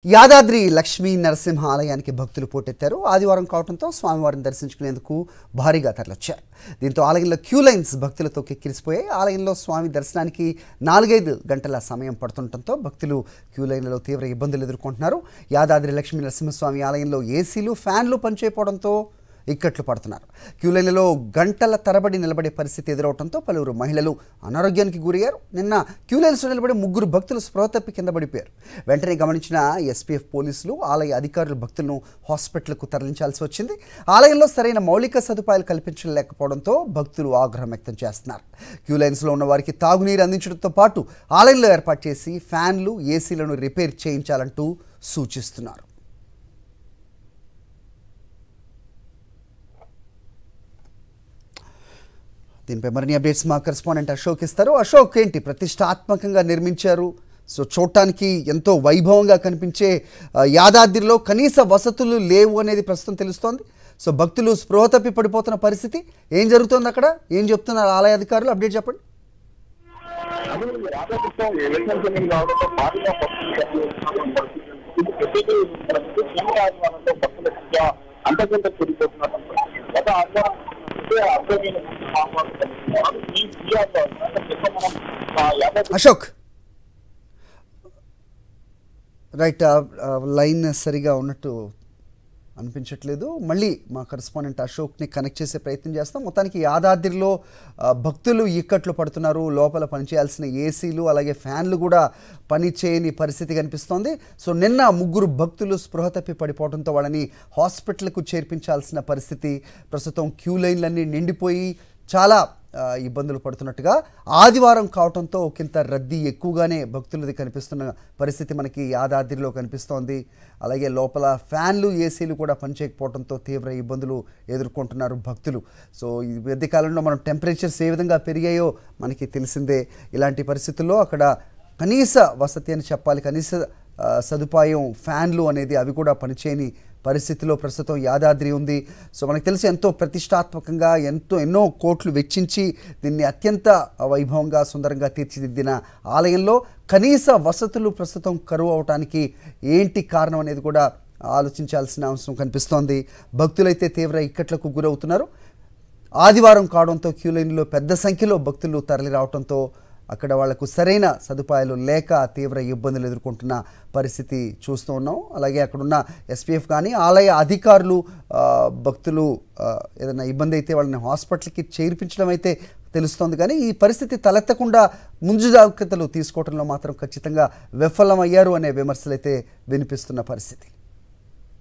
యాదాద్రి లక్ష్మీ నరసింహ ఆలయానికి భక్తులు పోటెత్తారు. ఆదివారం కావడంతో స్వామివారిని దర్శించుకునేందుకు భారీగా తరలివచ్చారు. దీంతో ఆలయంలో క్యూ లైన్స్ భక్తులతో కిక్కిరిసిపోయాయి. ఆలయంలో స్వామి దర్శనానికి 4-5 గంటల సమయం పడుతుండటంతో భక్తులు క్యూ లైన్లలో తీవ్ర ఇబ్బందులు ఎదుర్కొంటున్నారు. యాదాద్రి లక్ష్మీ నరసింహస్వామి ఆలయంలో ఏసీలు, ఫ్యాన్లు పనిచేయకపోవడంతో ఇక్కట్లు పడుతున్నారు. క్యూ లైన్లలో గంటల తరబడి నిలబడే పరిస్థితి ఎదురవడంతో పలువురు మహిళలు అనారోగ్యానికి గురయ్యారు. నిన్న క్యూ లైన్స్లో నిలబడి 3 భక్తులు స్పృహ తప్పి కింద పడిపోయారు. వెంటనే గమనించిన ఎస్పీఎఫ్ పోలీసులు, ఆలయ అధికారులు భక్తులను హాస్పిటల్కు తరలించాల్సి వచ్చింది. ఆలయంలో సరైన మౌలిక సదుపాయాలు కల్పించలేకపోవడంతో భక్తులు ఆగ్రహం వ్యక్తం చేస్తున్నారు. క్యూ లైన్స్లో ఉన్న వారికి తాగునీరు అందించడంతో పాటు ఆలయంలో ఏర్పాటు చేసి ఫ్యాన్లు, ఏసీలను రిపేర్ చేయించాలంటూ సూచిస్తున్నారు. దీనిపై మరిన్ని అప్డేట్స్ మా కరెస్పాండెంట్ అశోక్ ఇస్తారు. అశోక్, ఏంటి ప్రతిష్టాత్మకంగా నిర్మించారు, సో చూడటానికి ఎంతో వైభవంగా కనిపించే యాదాద్రిలో కనీస వసతులు లేవు అనేది ప్రస్తుతం తెలుస్తోంది. సో భక్తులు స్పృహ తప్పి పడిపోతున్న పరిస్థితి ఏం జరుగుతోంది అక్కడ, ఏం చెప్తున్నారు ఆలయ అధికారులు, అప్డేట్ చెప్పండి. అశోక్ రైట్, లైన్ సరిగా ఉన్నట్టు అనిపించట్లేదు. మళ్ళీ మా కరెస్పాండెంట్ అశోక్ని కనెక్ట్ చేసే ప్రయత్నం చేస్తాం. మొత్తానికి యాదాద్రిలో భక్తులు ఇక్కట్లు పడుతున్నారు. లోపల పనిచేయాల్సిన ఏసీలు అలాగే ఫ్యాన్లు కూడా పని చేయని పరిస్థితి కనిపిస్తోంది. సో నిన్న 3 భక్తులు స్పృహ తప్పి పడిపోవడంతో వాళ్ళని హాస్పిటల్కు చేర్పించాల్సిన పరిస్థితి. ప్రస్తుతం క్యూ లైన్లన్నీ నిండిపోయి చాలా ఇబ్బందులు పడుతున్నట్టుగా, ఆదివారం కావడంతో ఒకంత రద్దీ ఎక్కువగానే భక్తులది కనిపిస్తున్న పరిస్థితి మనకి యాదాద్రిలో కనిపిస్తోంది. అలాగే లోపల ఫ్యాన్లు, ఏసీలు కూడా పనిచేయకపోవడంతో తీవ్ర ఇబ్బందులు ఎదుర్కొంటున్నారు భక్తులు. సో ఈ మధ్యకాలంలో మనం టెంపరేచర్స్ ఏ విధంగా పెరిగాయో మనకి తెలిసిందే. ఇలాంటి పరిస్థితుల్లో అక్కడ కనీస వసతి అని చెప్పాలి, కనీస సదుపాయం ఫ్యాన్లు అనేది అవి కూడా పనిచేయని పరిస్థితిలో ప్రస్తుతం యాదాద్రి ఉంది. సో మనకు తెలిసి ఎంతో ప్రతిష్టాత్మకంగా ఎన్నో కోట్లు వెచ్చించి దీన్ని అత్యంత వైభవంగా సుందరంగా తీర్చిదిద్దిన ఆలయంలో కనీస వసతులు ప్రస్తుతం కరువు అవడానికి ఏంటి కారణం అనేది కూడా ఆలోచించాల్సిన అవసరం కనిపిస్తోంది. భక్తులైతే తీవ్ర ఇక్కట్లకు గురవుతున్నారు. ఆదివారం కావడంతో క్యూ లైన్లో పెద్ద సంఖ్యలో భక్తులు తరలి రావడంతో అక్కడ వాళ్లకు సరైన సదుపాయాలు లేక తీవ్ర ఇబ్బందులు ఎదుర్కొంటున్న పరిస్థితి చూస్తూ ఉన్నాం. అలాగే అక్కడున్న ఎస్పీఎఫ్ కానీ ఆలయ అధికారులు భక్తులు ఏదైనా ఇబ్బంది అయితే వాళ్ళని హాస్పిటల్కి చేర్పించడం అయితే తెలుస్తోంది. కానీ ఈ పరిస్థితి తలెత్తకుండా ముందు జాగ్రత్తలు తీసుకోవడంలో మాత్రం ఖచ్చితంగా విఫలమయ్యారు అనే విమర్శలు అయితే వినిపిస్తున్న పరిస్థితి.